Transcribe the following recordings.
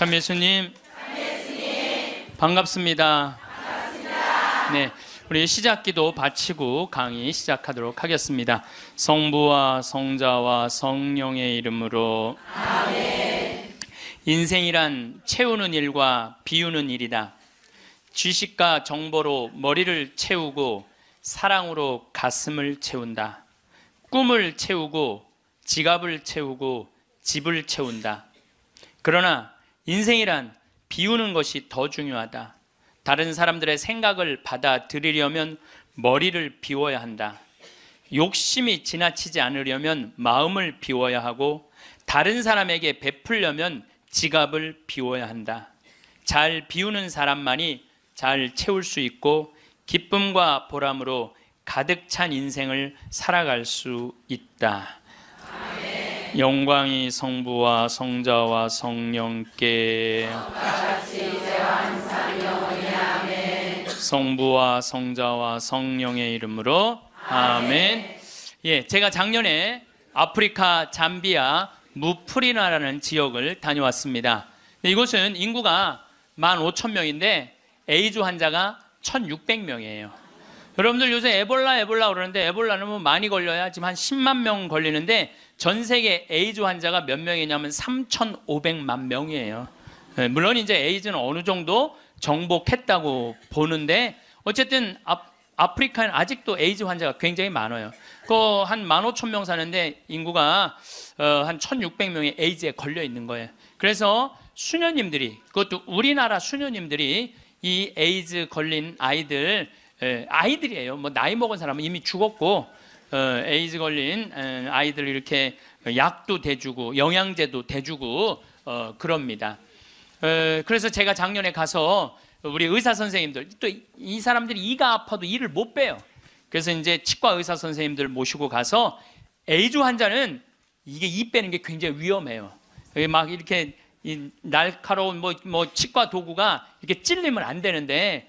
참 예수님, 반갑습니다. 네, 우리 시작기도 바치고 강의 시작하도록 하겠습니다. 성부와 성자와 성령의 이름으로 아멘. 인생이란 채우는 일과 비우는 일이다. 지식과 정보로 머리를 채우고 사랑으로 가슴을 채운다. 꿈을 채우고 지갑을 채우고 집을 채운다. 그러나 인생이란 비우는 것이 더 중요하다. 다른 사람들의 생각을 받아들이려면 머리를 비워야 한다. 욕심이 지나치지 않으려면 마음을 비워야 하고, 다른 사람에게 베풀려면 지갑을 비워야 한다. 잘 비우는 사람만이 잘 채울 수 있고 기쁨과 보람으로 가득 찬 인생을 살아갈 수 있다. 아멘. 영광이 성부와 성자와 성령께 성부와 성자와 성령의 이름으로 아멘. 예, 제가 작년에 아프리카 잠비아 무프리나라는 지역을 다녀왔습니다. 이곳은 인구가 15,000명인데 에이즈 환자가 1,600명이에요. 여러분들 요새 에볼라 그러는데, 에볼라는 뭐 많이 걸려야 지금 한 10만 명 걸리는데 전 세계 에이즈 환자가 몇 명이냐면 3,500만 명이에요. 물론 이제 에이즈는 어느 정도 정복했다고 보는데, 어쨌든 아프리카는 아직도 에이즈 환자가 굉장히 많아요. 그 한 15,000명 사는데 인구가 한 1,600명이 에이즈에 걸려 있는 거예요. 그래서 수녀님들이, 그것도 우리나라 수녀님들이 이 에이즈 걸린 아이들이에요. 뭐 나이 먹은 사람은 이미 죽었고, 에이즈 걸린 아이들 이렇게 약도 대주고 영양제도 대주고 그럽니다. 그래서 제가 작년에 가서 우리 의사 선생님들, 또 이 사람들이 이가 아파도 일을 못 빼요. 그래서 이제 치과 의사 선생님들 모시고 가서, 에이즈 환자는 이게 이 빼는 게 굉장히 위험해요. 막 이렇게 이 날카로운 뭐 치과 도구가 이렇게 찔리면 안 되는데,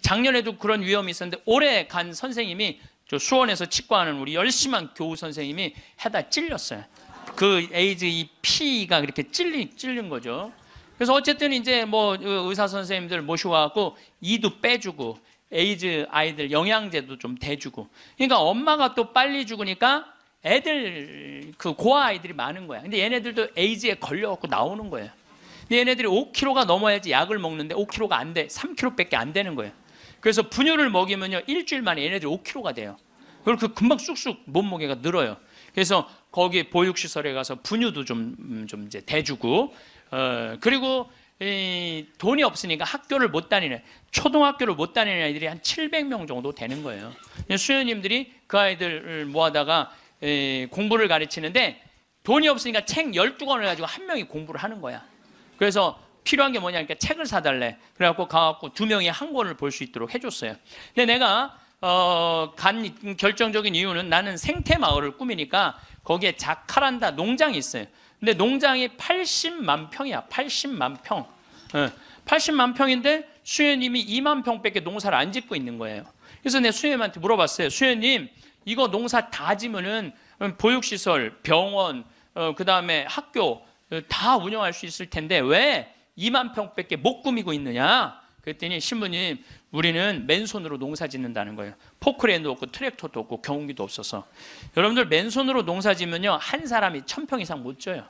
작년에도 그런 위험이 있었는데, 올해 간 선생님이, 저 수원에서 치과하는 우리 열심한 교우 선생님이 해다 찔렸어요. 그 에이즈 이 피가 그렇게 찔린 거죠. 그래서 어쨌든 이제 뭐 의사 선생님들 모시고 와갖고 이도 빼주고 에이즈 아이들 영양제도 좀 대주고, 그러니까 엄마가 또 빨리 죽으니까 애들, 그 고아 아이들이 많은 거야. 근데 얘네들도 에이즈에 걸려갖고 나오는 거예요. 근데 얘네들이 5kg가 넘어야지 약을 먹는데 5kg가 안 돼. 3kg밖에 안 되는 거예요. 그래서 분유를 먹이면요, 일주일 만에 얘네들이 5kg가 돼요. 그리고 금방 쑥쑥 몸무게가 늘어요. 그래서 거기 보육시설에 가서 분유도 좀 이제 대주고, 그리고 돈이 없으니까 학교를 못 다니는, 초등학교를 못 다니는 아이들이 한 700명 정도 되는 거예요. 수녀님들이 그 아이들을 모아다가 공부를 가르치는데, 돈이 없으니까 책 12권을 가지고 한 명이 공부를 하는 거야. 그래서 필요한 게 뭐냐니까 책을 사달래. 그래갖고 가갖고 2명이 한 권을 볼 수 있도록 해줬어요. 근데 내가 간 결정적인 이유는, 나는 생태마을을 꾸미니까 거기에 자카란다 농장이 있어요. 근데 농장이 80만 평이야. 80만 평. 80만 평인데 수녀님이 2만 평밖에 농사를 안 짓고 있는 거예요. 그래서 내가 수녀님한테 물어봤어요. 수녀님, 이거 농사 다 지면은 보육시설, 병원, 그 다음에 학교 다 운영할 수 있을 텐데 왜 2만 평밖에 못 꾸미고 있느냐? 그랬더니, 신부님, 우리는 맨손으로 농사 짓는다는 거예요. 포크레인도 없고 트랙터도 없고 경운기도 없어서. 여러분들, 맨손으로 농사 지면요, 한 사람이 1,000평 이상 못 져요.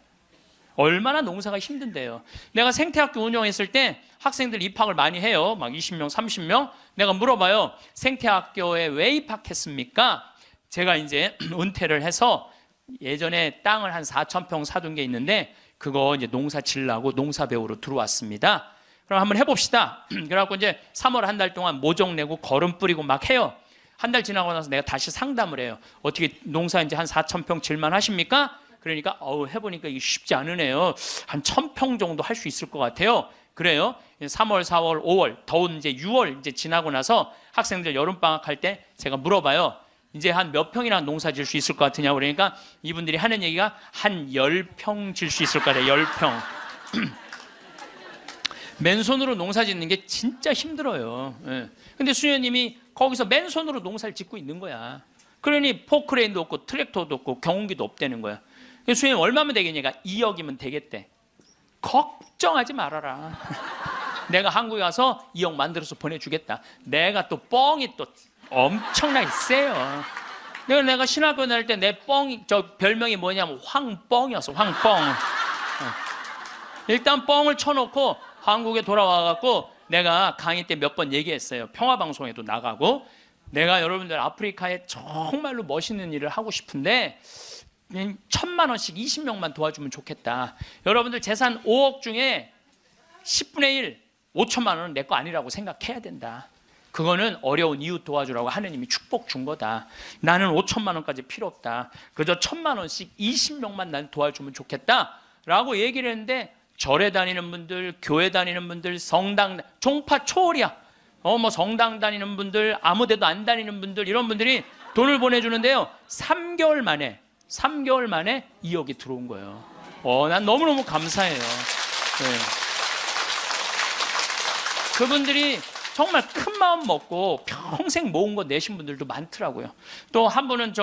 얼마나 농사가 힘든데요. 내가 생태학교 운영했을 때 학생들 입학을 많이 해요. 막 20명, 30명. 내가 물어봐요. 생태학교에 왜 입학했습니까? 제가 이제 은퇴를 해서 예전에 땅을 한 4,000평 사둔 게 있는데, 그거 이제 농사 지으려고 농사 배우러 들어왔습니다. 그럼 한번 해봅시다. 그래갖고 이제 3월 한 달 동안 모종 내고 거름 뿌리고 막 해요. 한 달 지나고 나서 내가 다시 상담을 해요. 어떻게 농사 이제 한 4,000평 질만 하십니까? 그러니까 해보니까 이게 쉽지 않으네요. 한 1,000평 정도 할 수 있을 것 같아요. 그래요. 3월, 4월, 5월, 더운 이제 6월 이제 지나고 나서 학생들 여름방학 할 때 제가 물어봐요. 이제 한 몇 평이나 농사 질 수 있을 것 같으냐고. 그러니까 이분들이 하는 얘기가 한 10평 질 수 있을 것 같아요. 10평. 맨손으로 농사 짓는 게 진짜 힘들어요. 근데 수녀님이 거기서 맨손으로 농사를 짓고 있는 거야. 그러니 포크레인도 없고 트랙터도 없고 경운기도 없다는 거야. 수녀님, 얼마면 되겠냐가 2억이면 되겠대. 걱정하지 말아라. 내가 한국에 와서 2억 만들어서 보내주겠다. 내가 또 뻥이 또 엄청나게 세요. 내가 신학교 다닐 때 내 뻥이, 저 별명이 뭐냐면 황뻥이었어. 황뻥. 일단 뻥을 쳐놓고 한국에 돌아와갖고 내가 강의 때 몇 번 얘기했어요. 평화방송에도 나가고, 내가 여러분들 아프리카에 정말로 멋있는 일을 하고 싶은데 1,000만 원씩 20명만 도와주면 좋겠다. 여러분들 재산 5억 중에 10분의 1, 5천만 원은 내 거 아니라고 생각해야 된다. 그거는 어려운 이웃 도와주라고 하느님이 축복 준 거다. 나는 5천만 원까지 필요 없다. 그저 1,000만 원씩 20명만 난 도와주면 좋겠다 라고 얘기를 했는데, 절에 다니는 분들, 교회 다니는 분들, 성당, 종파 초월이야. 뭐 성당 다니는 분들, 아무 데도 안 다니는 분들, 이런 분들이 돈을 보내주는데요, 3개월 만에 2억이 들어온 거예요. 난 너무너무 감사해요. 네. 그분들이 정말 큰 마음 먹고 평생 모은 거 내신 분들도 많더라고요. 또 한 분은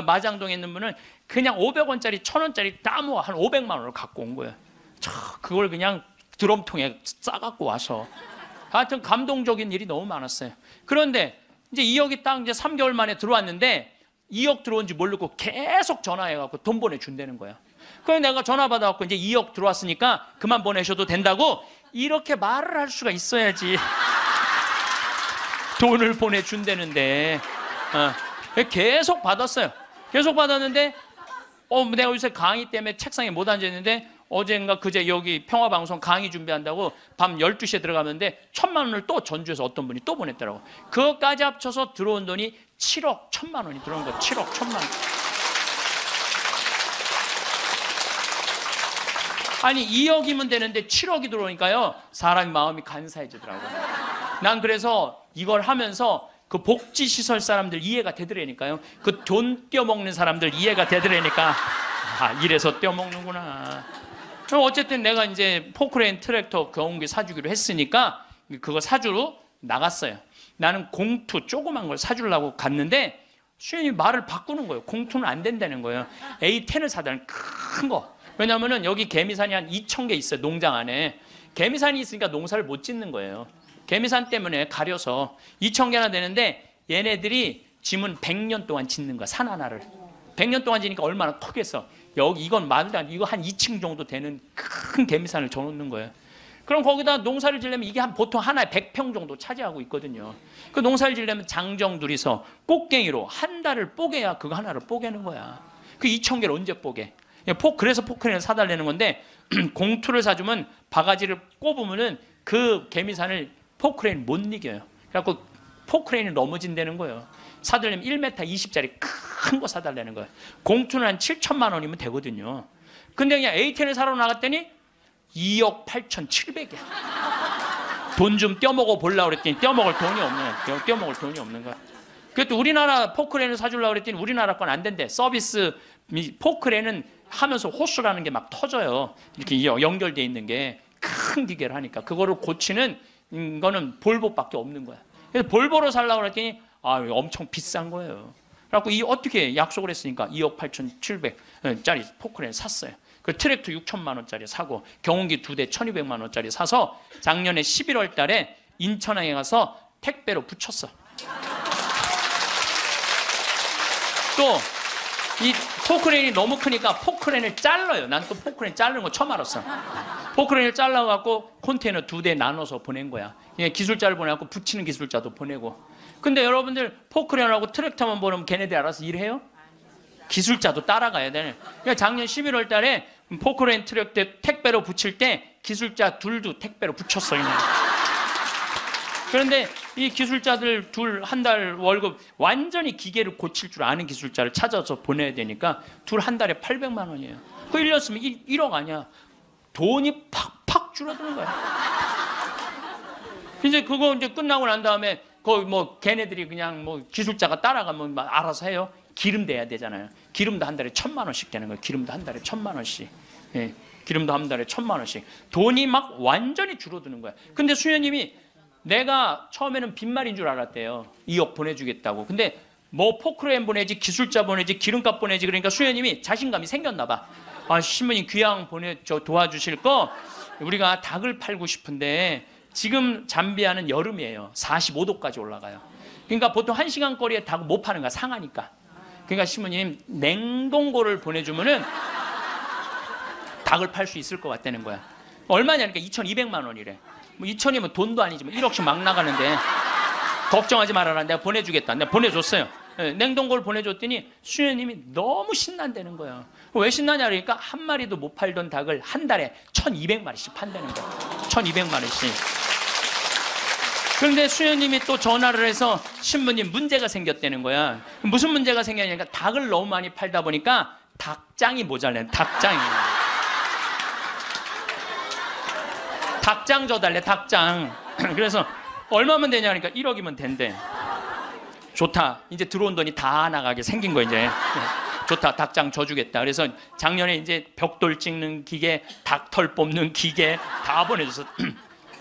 마장동에 있는 분은 그냥 500원짜리 1,000원짜리 다 모아 한 500만 원을 갖고 온 거예요. 그걸 그냥 드럼통에 싸갖고 와서. 하여튼 감동적인 일이 너무 많았어요. 그런데 이제 2억이 딱 이제 3개월 만에 들어왔는데, 2억 들어온지 모르고 계속 전화해갖고 돈 보내준다는 거야. 그래서 내가 전화 받아갖고 이제 2억 들어왔으니까 그만 보내셔도 된다고 이렇게 말을 할 수가 있어야지. 돈을 보내준다는데. 계속 받았어요. 계속 받았는데, 내가 요새 강의 때문에 책상에 못 앉았는데, 어젠가 그제 여기 평화방송 강의 준비한다고 밤 12시에 들어가는데 1,000만 원을 또 전주에서 어떤 분이 또 보냈더라고. 그것까지 합쳐서 들어온 돈이 7억 1,000만 원이 들어온 거야. 7억 1,000만 원. 아니 2억이면 되는데 7억이 들어오니까요, 사람이 마음이 간사해지더라고요. 난 그래서 이걸 하면서 그 복지시설 사람들 이해가 되더라니까요. 그 돈 떼어먹는 사람들 이해가 되더라니까, 이래서 떼어먹는구나. 그럼 어쨌든 내가 이제 포크레인 트랙터 경운기 사주기로 했으니까 그거 사주러 나갔어요. 나는 공투 조그만 걸 사주려고 갔는데 수현이 말을 바꾸는 거예요. 공투는 안 된다는 거예요. A10을 사달라는 큰 거. 왜냐면은 여기 개미산이 한 2,000개 있어요. 농장 안에. 개미산이 있으니까 농사를 못 짓는 거예요. 개미산 때문에 가려서 2,000개나 되는데, 얘네들이 짐은 100년 동안 짓는 거야. 산 하나를. 100년 동안 지니까 얼마나 크겠어. 여기 이건 말도 안 돼. 이거 한 2층 정도 되는 큰 개미산을 져놓는 거예요. 그럼 거기다 농사를 지려면 이게 보통 하나에 100평 정도 차지하고 있거든요. 그 농사를 지려면 장정 둘이서 꽃갱이로 한 달을 뽀개야 그거 하나를 뽀개는 거야. 그 2,000개를 언제 뽀개? 그래서 포크레인을 사달라는 건데, 공투를 사주면 바가지를 꼽으면은 그 개미산을 포크레인 못 이겨요. 그래갖고 포크레인이 넘어진다는 거예요. 사달라면 1m 20짜리 큰 거 사달라는 거예요. 공투는 한 7천만 원이면 되거든요. 근데 그냥 A10을 사러 나갔더니 2억 8,700이야. 돈 좀 떼어먹어 보려고 그랬더니 떼어먹을 돈이 없는 거야. 그것도 우리나라 포크레인을 사주려고 그랬더니 우리나라 건 안 된대. 서비스 포크레인은 하면서 호수라는 게 막 터져요. 이렇게 연결돼 있는 게 큰 기계를 하니까 그거를 고치는 거는 볼보밖에 없는 거야. 그래서 볼보로 살려고 그랬더니 엄청 비싼 거예요. 그래갖고 어떻게 약속을 했으니까 2억 8,700짜리 포크레인 샀어요. 그 트랙터 6천만 원짜리 사고 경운기 2대 1,200만 원짜리 사서 작년에 11월 달에 인천항에 가서 택배로 붙였어. 또 이 포크레인이 너무 크니까 포크레인을 잘라요. 난 또 포크레인 자르는 거 처음 알았어. 포크레인을 잘라갖고 컨테이너 2대 나눠서 보낸 거야. 기술자를 보내갖고 붙이는 기술자도 보내고. 근데 여러분들 포크레인하고 트랙터만 보내면 걔네들 알아서 일해요? 기술자도 따라가야 되네. 그러니까 작년 11월 달에 포크레인 트랙터 택배로 붙일 때 기술자 둘도 택배로 붙였어요. 그런데 이 기술자들 둘 한 달 월급, 완전히 기계를 고칠 줄 아는 기술자를 찾아서 보내야 되니까 둘 한 달에 800만 원이에요. 그 1년 쓰면 1억 아니야. 돈이 팍팍 줄어드는 거야. 이제 그거 이제 끝나고 난 다음에 거기 걔네들이 그냥 기술자가 따라가면 알아서 해요. 기름 대야 되잖아요. 기름도 한 달에 1,000만 원씩 되는 거예요. 기름도 한 달에 1,000만 원씩. 예, 기름도 한 달에 1,000만 원씩. 돈이 막 완전히 줄어드는 거야. 근데 수녀님이 내가 처음에는 빈말인 줄 알았대요. 2억 보내주겠다고. 근데 포크레인 보내지, 기술자 보내지, 기름값 보내지. 그러니까 수녀님이 자신감이 생겼나 봐. 신부님 귀양 도와주실 거 우리가 닭을 팔고 싶은데 지금 잠비아는 여름이에요. 45도까지 올라가요. 그러니까 보통 1시간 거리에 닭 못 파는 거야. 상하니까. 그러니까 신부님 냉동고를 보내주면은 닭을 팔 수 있을 것 같다는 거야. 얼마냐니까 2,200만 원이래. 뭐 2,000이면 돈도 아니지만 1억씩 막 나가는데 걱정하지 말아라. 내가 보내주겠다. 내가 보내줬어요. 냉동고를 보내줬더니 수녀님이 너무 신난다는 거야. 왜 신나냐 그러니까 한 마리도 못 팔던 닭을 한 달에 1,200마리씩 판다는 거야. 1,200마리씩. 그런데 수녀님이 또 전화를 해서 신부님 문제가 생겼다는 거야. 무슨 문제가 생겼냐니까 닭을 너무 많이 팔다 보니까 닭장이 모자라네. 닭장이. 닭장 줘달래. 닭장. 그래서 얼마면 되냐 그러니까 1억이면 된대. 좋다. 이제 들어온 돈이 다 나가게 생긴 거 이제. 좋다. 닭장 줘주겠다. 그래서 작년에 이제 벽돌 찍는 기계, 닭털 뽑는 기계 다 보내줘서.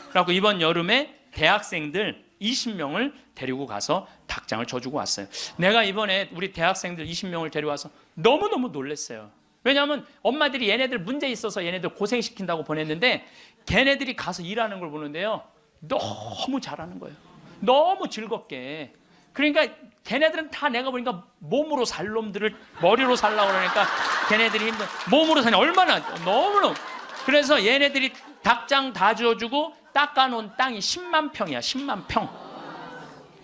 그래갖고 이번 여름에 대학생들 20명을 데리고 가서 닭장을 줘주고 왔어요. 내가 이번에 우리 대학생들 20명을 데려와서 너무너무 놀랐어요. 왜냐하면 엄마들이 얘네들 문제 있어서 얘네들 고생시킨다고 보냈는데 걔네들이 가서 일하는 걸 보는데요. 너무 잘하는 거예요. 너무 즐겁게. 그러니까 걔네들은 다 내가 보니까 몸으로 살 놈들을 머리로 살라고 그러니까 걔네들이 힘든 몸으로 사냐 얼마나 너무너무. 그래서 얘네들이 닭장 다 지어주고 닦아놓은 땅이 10만 평이야. 10만 평.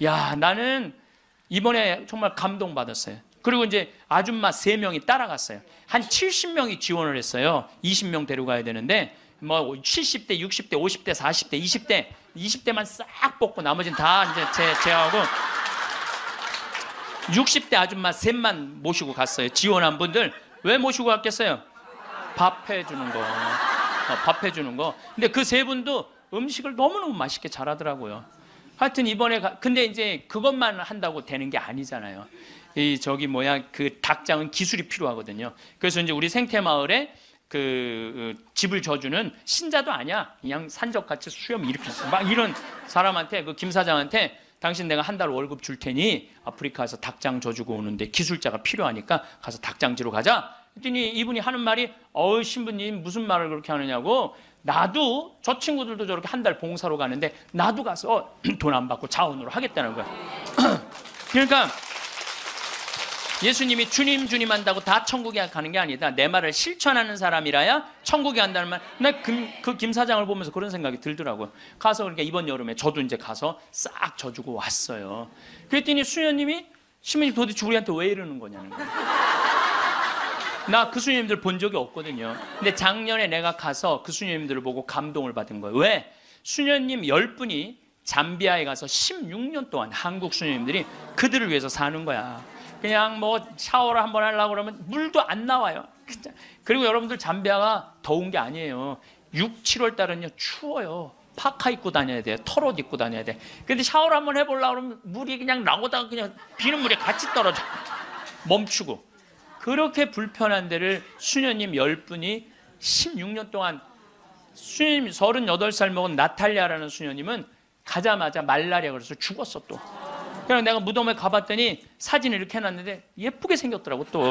야, 나는 이번에 정말 감동받았어요. 그리고 이제 아줌마 3명이 따라갔어요. 한 70명이 지원을 했어요. 20명 데려가야 되는데 뭐 70대, 60대, 50대, 40대, 20대만 싹 뽑고 나머지는 다 이제 제하고 60대 아줌마 3만 모시고 갔어요. 지원한 분들. 왜 모시고 갔겠어요? 밥 해주는 거. 밥 해주는 거. 근데 그 3분도 음식을 너무너무 맛있게 잘하더라고요. 하여튼 이번에 근데 이제 그것만 한다고 되는 게 아니잖아요. 그 닭장은 기술이 필요하거든요. 그래서 이제 우리 생태마을에 그 집을 져주는 신자도 아니야. 그냥 산적같이 수염 이렇게 막 이런 사람한테 그 김 사장한테 당신 내가 한 달 월급 줄 테니 아프리카에서 닭장 져주고 오는데 기술자가 필요하니까 가서 닭장지로 가자. 그랬더니 이분이 하는 말이 신부님 무슨 말을 그렇게 하느냐고. 나도 저 친구들도 저렇게 한 달 봉사로 가는데 나도 가서 돈 안 받고 자원으로 하겠다는 거야. 그러니까 예수님이 주님 한다고 다 천국에 가는 게 아니다. 내 말을 실천하는 사람이라야 천국에 간다는 말. 나 그 김 사장을 보면서 그런 생각이 들더라고요. 가서 그러니까 이번 여름에 저도 이제 가서 싹 져주고 왔어요. 그랬더니 수녀님이 신부님 도대체 우리한테 왜 이러는 거냐는 거예요. 나 그 수녀님들 본 적이 없거든요. 근데 작년에 내가 가서 그 수녀님들을 보고 감동을 받은 거예요. 왜? 수녀님 10분이 잠비아에 가서 16년 동안 한국 수녀님들이 그들을 위해서 사는 거야. 그냥 뭐 샤워를 한번 하려고 그러면 물도 안 나와요. 그리고 여러분들 잠비아가 더운 게 아니에요. 6, 7월 달은요 추워요. 파카 입고 다녀야 돼요. 털옷 입고 다녀야 돼. 근데 샤워를 한번 해보려고 그러면 물이 그냥 나오다가 그냥 비눗물에 같이 떨어져. 멈추고. 그렇게 불편한 데를 수녀님 10분이 16년 동안. 수녀님 38살 먹은 나탈리아라는 수녀님은 가자마자 말라리아 그래서 죽었어 또. 그래서 내가 무덤에 가봤더니 사진을 이렇게 해놨는데 예쁘게 생겼더라고 또.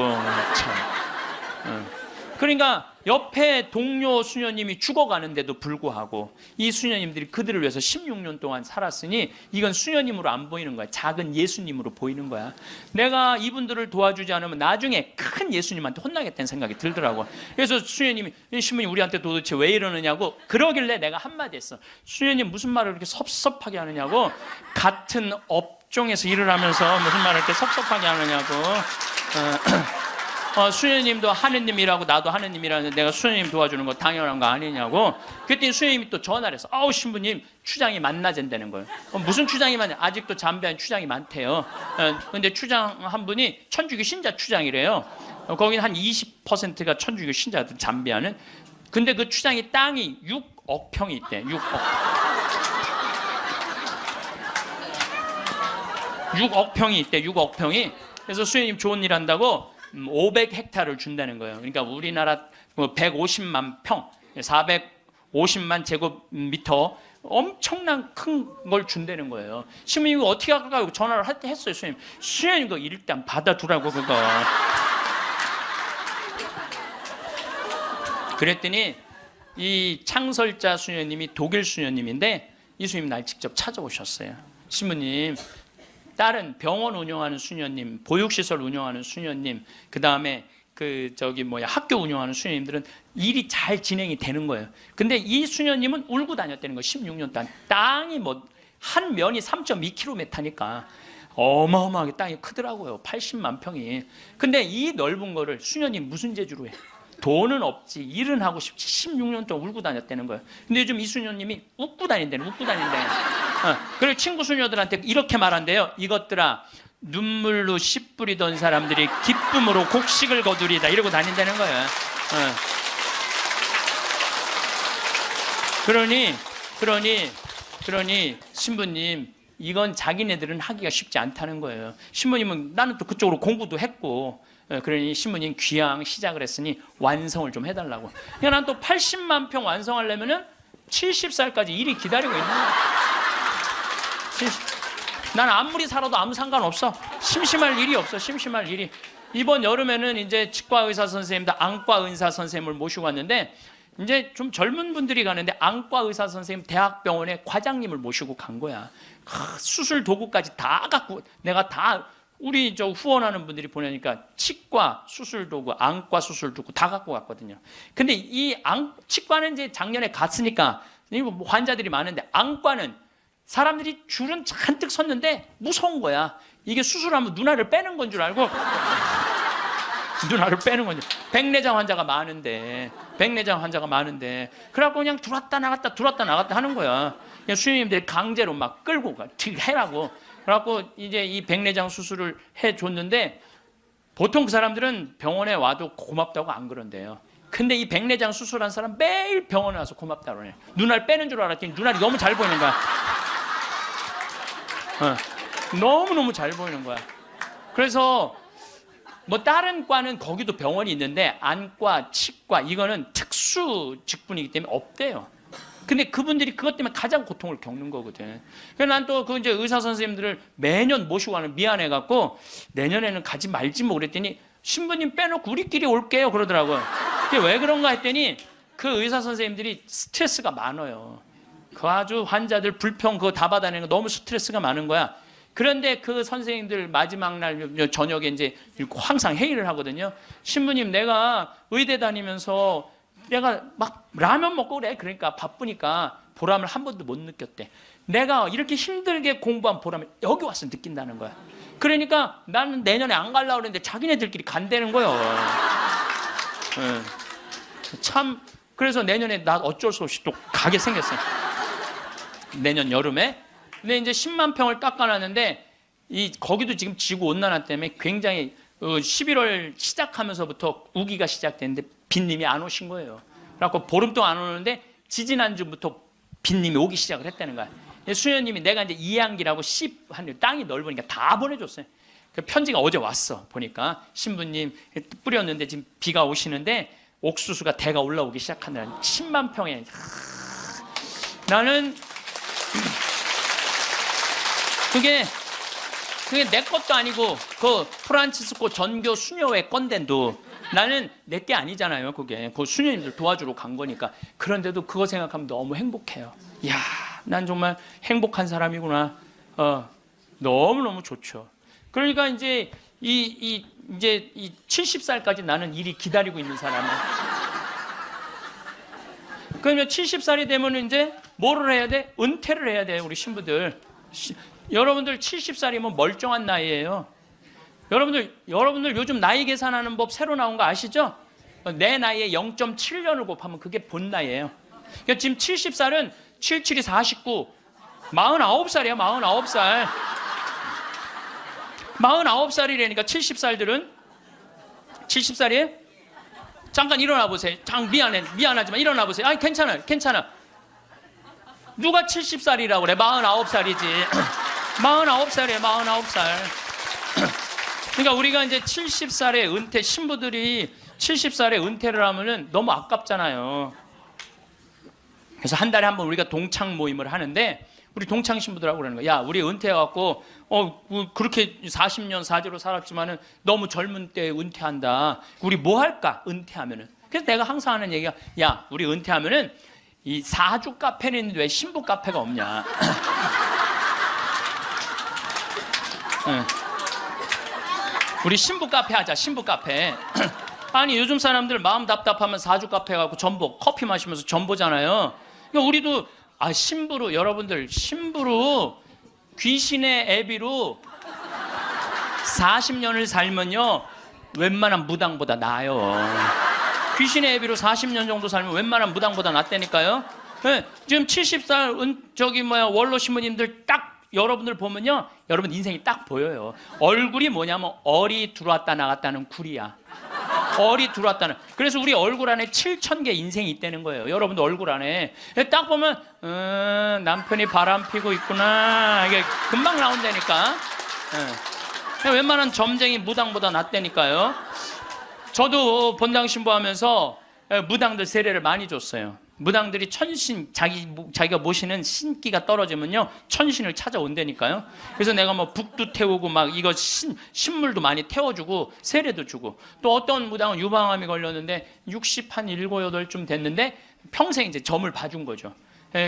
참. 그러니까 옆에 동료 수녀님이 죽어가는데도 불구하고 이 수녀님들이 그들을 위해서 16년 동안 살았으니 이건 수녀님으로 안 보이는 거야. 작은 예수님으로 보이는 거야. 내가 이분들을 도와주지 않으면 나중에 큰 예수님한테 혼나겠다는 생각이 들더라고. 그래서 수녀님이 신부님 우리한테 도대체 왜 이러느냐고 그러길래 내가 한마디 했어. 수녀님 무슨 말을 이렇게 섭섭하게 하느냐고. 같은 업종에서 일을 하면서 무슨 말을 이렇게 섭섭하게 하느냐고. 수녀님도 하느님이라고 나도 하느님이라는데 내가 수녀님 도와주는 거 당연한 거 아니냐고. 그랬더니 수녀님이 또 전화를 해서 신부님 추장이 만나진다는 거예요. 무슨 추장이 많냐. 아직도 잠비아는 추장이 많대요. 근데 추장 한 분이 천주교 신자 추장이래요. 거기는 한 20%가 천주교 신자들 잠비아는. 근데 그 추장이 땅이 6억 평이 있대. 6억 평이 있대. 6억 평이. 그래서 수녀님 좋은 일 한다고 500헥타를 준다는 거예요. 그러니까 우리나라 150만 평, 450만 제곱미터 엄청난 큰 걸 준다는 거예요. 신부님 이거 어떻게 할까요? 전화를 했어요. 수녀님 그거 일단 받아두라고 그거. 그랬더니 이 창설자 수녀님이 독일 수녀님인데 이 수녀님 날 직접 찾아오셨어요. 신부님, 다른 병원 운영하는 수녀님, 보육시설 운영하는 수녀님, 그 다음에 학교 운영하는 수녀님들은 일이 잘 진행이 되는 거예요. 근데 이 수녀님은 울고 다녔다는 거예요. 16년 동안. 땅이 한 면이 3.2km니까 어마어마하게 땅이 크더라고요. 80만 평이. 근데 이 넓은 거를 수녀님 무슨 재주로 해? 돈은 없지, 일은 하고 싶지, 16년 동안 울고 다녔다는 거예요. 근데 요즘 이 수녀님이 웃고 다닌다는, 웃고 다닌다는. 그리고 친구 수녀들한테 이렇게 말한대요. 이것들아, 눈물로 씨 뿌리던 사람들이 기쁨으로 곡식을 거두리다, 이러고 다닌다는 거예요. 그러니 신부님, 이건 자기네들은 하기가 쉽지 않다는 거예요. 신부님은 나는 또 그쪽으로 공부도 했고, 그러니 신부님 귀향 시작을 했으니 완성을 좀 해달라고. 그러니까 난 또 80만 평 완성하려면은 70살까지 일이 기다리고 있는 거야. 난 아무리 살아도 아무 상관없어. 심심할 일이 없어. 심심할 일이. 이번 여름에는 이제 치과 의사 선생님들, 안과 의사 선생님을 모시고 왔는데, 이제 좀 젊은 분들이 가는데 안과 의사 선생님 대학병원에 과장님을 모시고 간 거야. 수술 도구까지 다 갖고, 내가 다 우리 후원하는 분들이 보내니까 치과 수술 도구, 안과 수술 도구 다 갖고 갔거든요. 근데 이 치과는 이제 작년에 갔으니까 환자들이 많은데, 안과는 사람들이 줄은 잔뜩 섰는데 무서운 거야. 이게 수술하면 눈알을 빼는 건 줄 알고 눈알을 빼는 거죠. 백내장 환자가 많은데 그래갖고 그냥 들어왔다 나갔다 하는 거야. 그냥 수녀님들이 강제로 막 끌고 가, 해라고. 그래갖고 이제 이 백내장 수술을 해줬는데, 보통 그 사람들은 병원에 와도 고맙다고 안 그런대요. 근데 이 백내장 수술한 사람 매일 병원에 와서 고맙다고 그래. 눈알 빼는 줄 알았더니 눈알이 너무 잘 보이는 거야. 너무너무 잘 보이는 거야. 그래서 다른 과는 거기도 병원이 있는데, 안과, 치과 이거는 특수 직분이기 때문에 없대요. 근데 그분들이 그것 때문에 가장 고통을 겪는 거거든. 그래서 난 또 이제 의사 선생님들을 매년 모시고 가는, 미안해갖고 내년에는 가지 말지 뭐 그랬더니, 신부님 빼놓고 우리끼리 올게요 그러더라고요. 그게 왜 그런가 했더니, 그 의사 선생님들이 스트레스가 많아요. 그 아주 환자들 불평 그거 다 받아내는 거 너무 스트레스가 많은 거야. 그런데 그 선생님들 마지막 날 저녁에 이제 항상 회의를 하거든요. 신부님, 내가 의대 다니면서 내가 막 라면 먹고 그래. 그러니까 바쁘니까 보람을 한 번도 못 느꼈대. 내가 이렇게 힘들게 공부한 보람을 여기 와서 느낀다는 거야. 그러니까 나는 내년에 안 가려고 그랬는데 자기네들끼리 간다는 거예요. 참, 그래서 내년에 나 어쩔 수 없이 또 가게 생겼어요. 내년 여름에. 근데 이제 10만 평을 깎아놨는데, 거기도 지금 지구온난화 때문에 굉장히 11월 시작하면서부터 우기가 시작됐는데 빈님이 안 오신 거예요. 그래갖고 보름 동안 안 오는데 지지난주부터 빈님이 오기 시작을 했다는 거야. 수녀님이 내가 이제 이양기라고 땅이 넓으니까 다 보내줬어요. 그 편지가 어제 왔어. 보니까 신부님 뿌렸는데 지금 비가 오시는데 옥수수가 대가 올라오기 시작한다는 10만 평에. 나는 그게 내 것도 아니고 그 프란치스코 전교 수녀회 건데도 나는 내 게 아니잖아요. 그게 그 수녀님들 도와주러 간 거니까. 그런데도 그거 생각하면 너무 행복해요. 이야, 난 정말 행복한 사람이구나. 너무너무 좋죠. 그러니까 이제 이 70살까지 나는 일이 기다리고 있는 사람이에요. 그러면 70살이 되면 이제 뭐를 해야 돼? 은퇴를 해야 돼요, 우리 신부들. 여러분들 70살이면 멀쩡한 나이예요. 여러분들 요즘 나이 계산하는 법 새로 나온 거 아시죠? 내 나이에 0.7년을 곱하면 그게 본 나이예요. 그러니까 지금 70살은 77이 49, 49살이야, 49살. 49살이라니까 70살들은 70살이에요? 잠깐 일어나 보세요. 미안하지만 일어나 보세요. 아니 괜찮아. 누가 70살이라고 그래? 49살이지. 49살이에요, 49살. 그러니까 우리가 이제 70살에 은퇴, 신부들이 70살에 은퇴를 하면은 너무 아깝잖아요. 그래서 한 달에 한 번 우리가 동창 모임을 하는데, 우리 동창 신부들하고 그러는 거야. 야, 우리 은퇴해갖고 그렇게 40년 사제로 살았지만은 너무 젊은 때 은퇴한다. 우리 뭐 할까? 은퇴하면은 그래서 내가 항상 하는 얘기가, 야, 우리 은퇴하면은 이 사주 카페는 있는데 왜 신부 카페가 없냐. 응. 우리 신부 카페 하자, 신부 카페. 아니, 요즘 사람들 마음 답답하면 사주 카페 가고 전보, 커피 마시면서 전보잖아요. 그러니까 우리도, 신부로, 여러분들, 신부로 귀신의 애비로 40년을 살면요, 웬만한 무당보다 나아요. 귀신의 애비로 40년 정도 살면 웬만한 무당보다 낫다니까요. 네, 지금 70살 원로 신부님들 딱 여러분들 보면요, 여러분 인생이 딱 보여요. 얼굴이 뭐냐면 얼이 들어왔다 나갔다는 굴이야. 얼이 들어왔다는. 그래서 우리 얼굴 안에 7,000개 인생이 있다는 거예요. 여러분들 얼굴 안에 딱 보면 남편이 바람 피고 있구나, 이게 금방 나온다니까. 웬만한 점쟁이 무당보다 낫다니까요. 저도 본당 신부하면서 무당들 세례를 많이 줬어요. 무당들이 천신, 자기가 모시는 신기가 떨어지면요, 천신을 찾아온다니까요. 그래서 내가 뭐 북도 태우고 막 이거 신물도 많이 태워주고 세례도 주고, 또 어떤 무당은 유방암이 걸렸는데 67, 8쯤 됐는데 평생 이제 점을 봐준 거죠.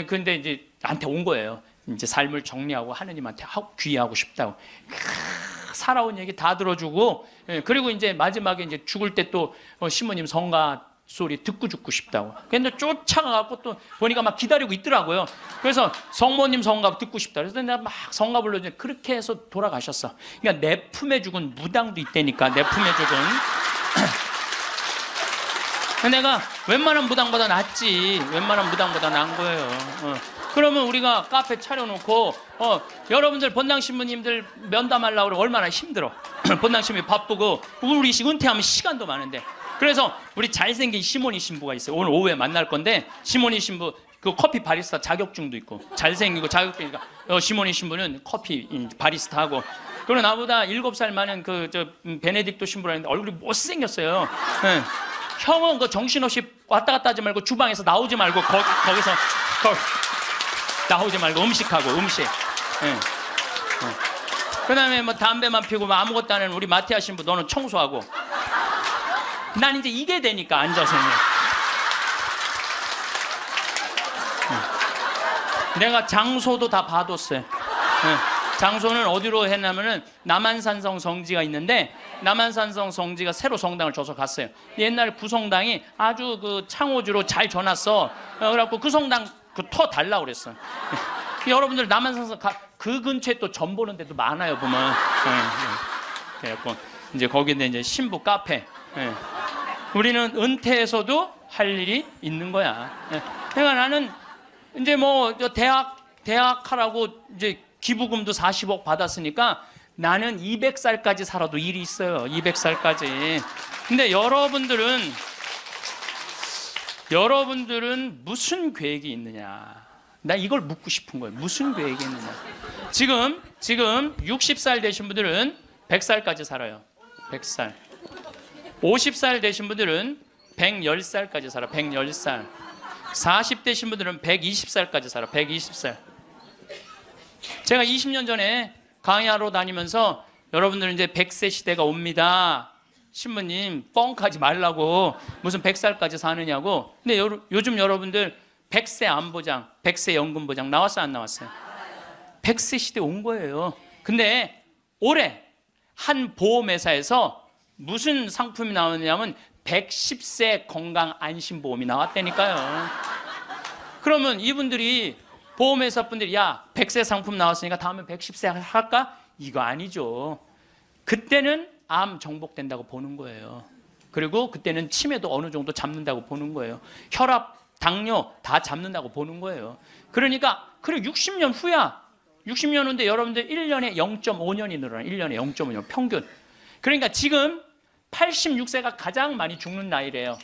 근데 이제 나한테 온 거예요. 이제 삶을 정리하고 하느님한테 귀의하고 싶다고. 살아온 얘기 다 들어주고, 그리고 이제 마지막에 이제 죽을 때 또 시모님 성가 소리 듣고 죽고 싶다고. 근데 쫓아가갖고 또 보니까 막 기다리고 있더라고요. 그래서 성모님 성가 듣고 싶다. 그래서 내가 막 성가 불러주니 그렇게 해서 돌아가셨어. 그러니까 내 품에 죽은 무당도 있다니까, 내 품에 죽은. 내가 웬만한 무당보다 낫지. 웬만한 무당보다 나은 거예요. 그러면 우리가 카페 차려놓고 여러분들 본당 신부님들 면담하려고 그러면 얼마나 힘들어. 본당 신부님 바쁘고 우리 은퇴하면 시간도 많은데. 그래서 우리 잘생긴 시모니 신부가 있어요. 오늘 오후에 만날 건데, 시모니 신부 그 커피 바리스타 자격증도 있고 잘생기고 자격증이니까 시모니 신부는 커피 바리스타 하고, 그리고 나보다 7살 많은 베네딕토 신부라는데 얼굴이 못생겼어요. 네. 형은 그 정신없이 왔다 갔다 하지 말고 주방에서 나오지 말고 거기서 나오지 말고 음식하고 음식. 네. 그다음에 뭐 담배만 피우고 뭐 아무것도 안 하는 우리 마티아 신부, 너는 청소하고. 난 이제 이게 되니까 앉아서. 내가 장소도 다 봐뒀어요. 장소는 어디로 했냐면은 남한산성 성지가 있는데, 남한산성 성지가 새로 성당을 줘서 갔어요. 옛날에 구성당이 아주 그 창호주로 잘 줘놨어. 그래갖고 그 성당 터 달라고 그랬어. 여러분들 남한산성 그 근처에 또 점 보는 데도 많아요, 보면. 그래갖고 이제 거기는 이제 신부 카페. 우리는 은퇴해서도 할 일이 있는 거야. 그러니까 나는 이제 뭐 대학 하라고 이제 기부금도 40억 받았으니까 나는 200살까지 살아도 일이 있어요. 200살까지. 근데 여러분들은 무슨 계획이 있느냐? 나 이걸 묻고 싶은 거예요. 무슨 계획이 있느냐? 지금 60살 되신 분들은 100살까지 살아요. 100살. 50살 되신 분들은 110살까지 살아. 110살. 40 되신 분들은 120살까지 살아. 120살. 제가 20년 전에 강의하러 다니면서 여러분들은 이제 100세 시대가 옵니다. 신부님 뻥하지 말라고 무슨 100살까지 사느냐고. 근데 요즘 여러분들 100세 안보장, 100세 연금보장 나왔어요, 안 나왔어요? 100세 시대 온 거예요. 근데 올해 한 보험회사에서 무슨 상품이 나왔냐면 110세 건강 안심보험이 나왔다니까요. 그러면 이분들이 보험회사 분들이, 야, 100세 상품 나왔으니까 다음에 110세 할까? 이거 아니죠. 그때는 암 정복된다고 보는 거예요. 그리고 그때는 치매도 어느 정도 잡는다고 보는 거예요. 혈압, 당뇨 다 잡는다고 보는 거예요. 그러니까 60년 후야. 60년 후인데 여러분들 1년에 0.5년이 늘어나. 1년에 0.5년 평균. 그러니까 지금 86세가 가장 많이 죽는 나이래요.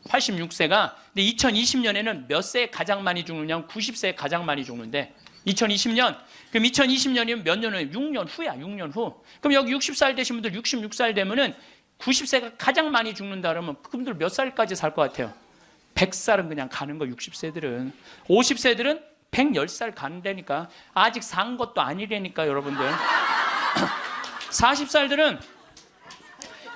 86세가. 근데 2020년에는 몇 세에 가장 많이 죽느냐면 90세에 가장 많이 죽는데, 2020년. 그럼 2020년이면 몇 년 후에? 6년 후야. 6년 후. 그럼 여기 60살 되신 분들 66살 되면은 90세가 가장 많이 죽는다 그러면 그분들 몇 살까지 살 것 같아요? 100살은 그냥 가는 거. 60세들은. 50세들은 110살 간다니까. 아직 산 것도 아니라니까, 여러분들. 40살들은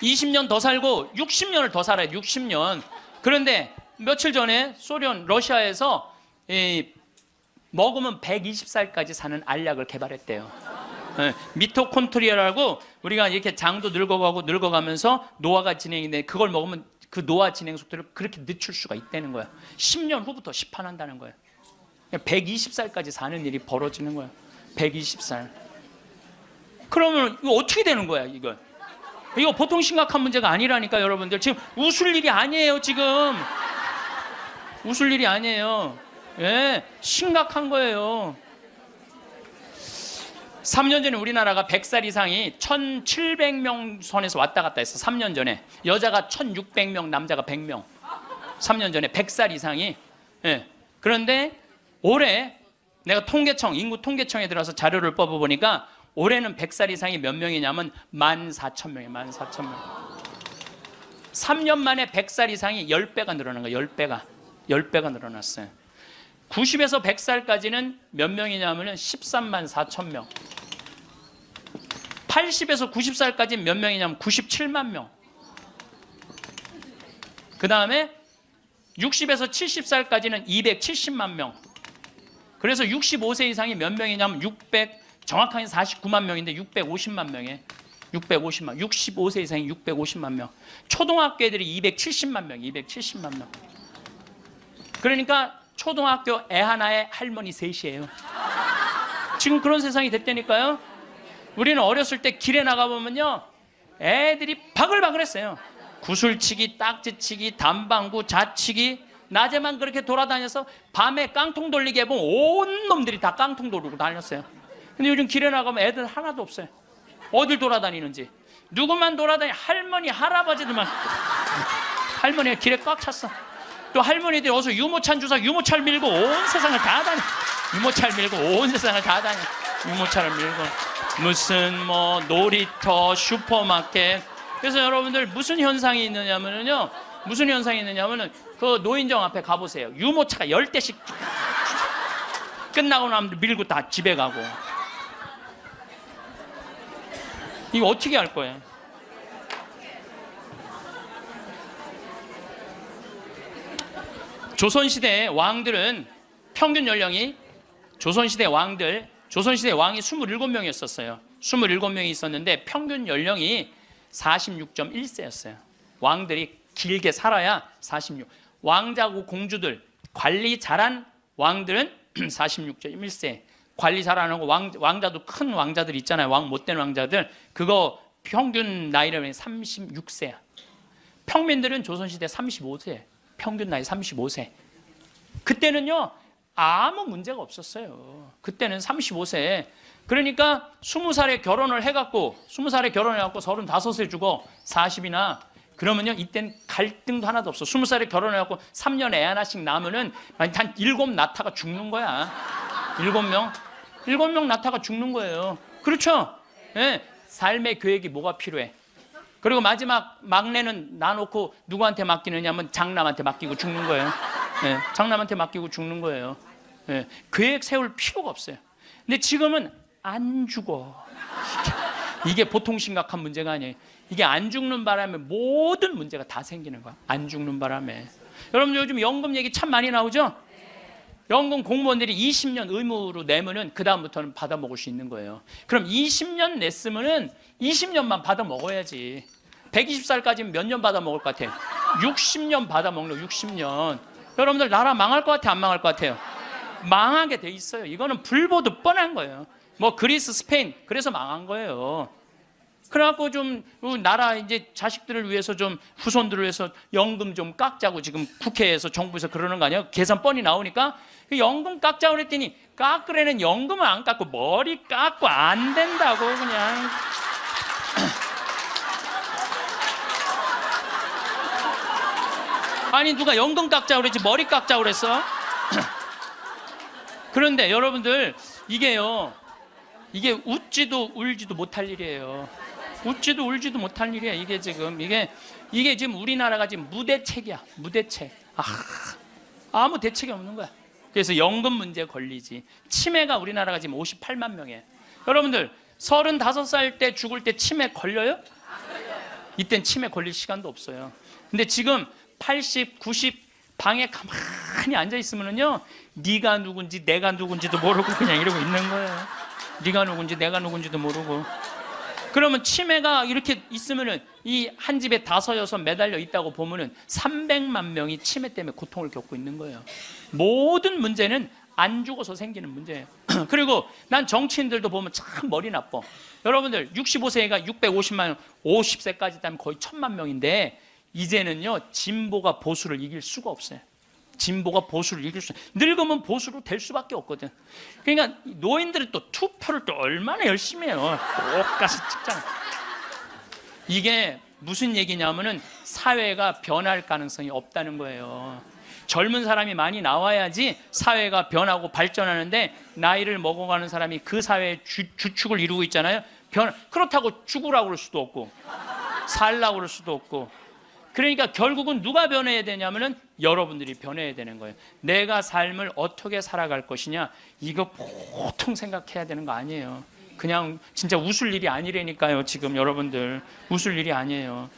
20년 더 살고 60년을 더 살아요. 60년. 그런데 며칠 전에 소련, 러시아에서 먹으면 120살까지 사는 알약을 개발했대요. 미토콘트리아라고 우리가 이렇게 장도 늙어가면서 노화가 진행인데 그걸 먹으면 그 노화 진행 속도를 그렇게 늦출 수가 있다는 거야. 10년 후부터 시판한다는 거야. 120살까지 사는 일이 벌어지는 거야. 120살. 그러면 이거 어떻게 되는 거야, 이거? 이거 보통 심각한 문제가 아니라니까, 여러분들. 지금 웃을 일이 아니에요, 지금. 웃을 일이 아니에요. 예, 심각한 거예요. 3년 전에 우리나라가 100살 이상이 1,700명 선에서 왔다 갔다 했어. 3년 전에. 여자가 1,600명, 남자가 100명. 3년 전에 100살 이상이. 예. 그런데 올해 내가 인구 통계청에 들어서 자료를 뽑아보니까 올해는 100살 이상이 몇 명이냐면 14,000명이에요. 14,000명. 3년 만에 100살 이상이 10배가 늘어난 거예요. 10배가 늘어났어요. 90에서 100살까지는 몇 명이냐면 13만 4천 명. 80에서 90살까지는 몇 명이냐면 97만 명. 그 다음에 60에서 70살까지는 270만 명. 그래서 65세 이상이 몇 명이냐면 정확하게 49만 명인데 650만 명이에요. 650만. 65세 이상이 650만 명. 초등학교 애들이 270만 명. 270만 명. 그러니까 초등학교 애 하나에 할머니 셋이에요. 지금 그런 세상이 됐다니까요. 우리는 어렸을 때 길에 나가보면요, 애들이 바글바글했어요. 구슬치기, 딱지치기, 담방구, 자치기. 낮에만 그렇게 돌아다녀서 밤에 깡통 돌리게 해보면 온 놈들이 다 깡통 돌리고 다녔어요. 근데 요즘 길에 나가면 애들 하나도 없어요. 어딜 돌아다니는지. 누구만 할머니, 할아버지들만. 할머니가 길에 꽉 찼어. 또 할머니들이 어서 유모차 유모차를 밀고 온 세상을 다 다녀. 유모차를 밀고 온 세상을 다 다녀. 유모차를 밀고 무슨 놀이터, 슈퍼마켓. 그래서 여러분들 무슨 현상이 있느냐면요, 그 노인정 앞에 가보세요. 유모차가 10대씩 끝나고 나면 밀고 다 집에 가고. 이거 어떻게 할 거예요? 조선시대 왕들은 평균 연령이 조선시대 왕이 27명이었어요. 27명이 있었는데 평균 연령이 46.1세였어요. 왕들이 길게 살아야 46. 왕자고 공주들, 관리 잘한 왕들은 46.1세. 관리 잘하는 거 왕자도 큰 왕자들 있잖아요. 왕 못된 왕자들. 그거 평균 나이라면 36세야. 평민들은 조선시대 35세. 평균 나이 35세. 그때는요, 아무 문제가 없었어요. 그때는 35세. 그러니까 20살에 결혼을 해갖고 35세 주고 40이나 그러면요, 이땐 갈등도 하나도 없어. 20살에 결혼해갖고 3년 애 하나씩 낳으면은 한 7 낳다가 죽는 거야. 7명 낳다가 죽는 거예요. 그렇죠? 네. 삶의 계획이 뭐가 필요해? 그리고 마지막 막내는 놔놓고 누구한테 맡기느냐면 장남한테 맡기고 죽는 거예요. 네, 장남한테 맡기고 죽는 거예요. 네, 계획 세울 필요가 없어요. 근데 지금은 안 죽어. 이게 보통 심각한 문제가 아니에요. 이게 안 죽는 바람에 모든 문제가 다 생기는 거야. 안 죽는 바람에. 여러분 요즘 연금 얘기 참 많이 나오죠? 연금 공무원들이 20년 의무로 내면은 그 다음부터는 받아 먹을 수 있는 거예요. 그럼 20년 냈으면은 20년만 받아 먹어야지. 120살까지는 몇 년 받아 먹을 것 같아요? 60년 받아 먹는 거. 60년. 여러분들 나라 망할 것 같아요? 안 망할 것 같아요? 망하게 돼 있어요. 이거는 불보듯 뻔한 거예요. 그리스, 스페인 그래서 망한 거예요. 그래갖고 좀 나라 이제 자식들을 위해서 좀 후손들을 위해서 연금 좀 깎자고 지금 국회에서 정부에서 그러는 거 아니에요? 계산 뻔히 나오니까 그 연금 깎자고 그랬더니 깎으려는 연금을 안 깎고 머리 깎고 안 된다고 그냥. 아니 누가 연금 깎자고 그랬지 머리 깎자고 그랬어? 그런데 여러분들 이게 웃지도 울지도 못할 일이에요. 웃지도 울지도 못할 일이야. 이게 지금 우리나라가 지금 무대책이야. 무대책. 아무 대책이 없는 거야. 그래서 연금 문제에 걸리지. 치매가 우리나라가 지금 58만 명이에요. 여러분들 35살 때 죽을 때 치매 걸려요? 이땐 치매 걸릴 시간도 없어요. 근데 지금 80, 90 방에 가만히 앉아 있으면은요, 네가 누군지 내가 누군지도 모르고 그냥 이러고 있는 거예요. 네가 누군지 내가 누군지도 모르고. 그러면 치매가 이렇게 있으면은 이 한 집에 5, 6 매달려 있다고 보면은 300만 명이 치매 때문에 고통을 겪고 있는 거예요. 모든 문제는 안 죽어서 생기는 문제예요. 그리고 난 정치인들도 보면 참 머리 나빠. 여러분들 65세가 650만 명, 50세까지 따면 거의 1000만 명인데 이제는요, 진보가 보수를 이길 수가 없어요. 진보가 보수를 이길 수, 늙으면 보수로 될 수밖에 없거든. 그러니까 노인들은 또 투표를 또 얼마나 열심히 해요. 똑같이 찍잖아. 이게 무슨 얘기냐면은 사회가 변할 가능성이 없다는 거예요. 젊은 사람이 많이 나와야지 사회가 변하고 발전하는데, 나이를 먹어가는 사람이 그 사회의 주축을 이루고 있잖아요. 그렇다고 죽으라고 그럴 수도 없고 살라고 그럴 수도 없고. 그러니까 결국은 누가 변해야 되냐면은 여러분들이 변해야 되는 거예요. 내가 삶을 어떻게 살아갈 것이냐, 이거 보통 생각해야 되는 거 아니에요. 그냥 진짜 웃을 일이 아니라니까요. 지금 여러분들 웃을 일이 아니에요.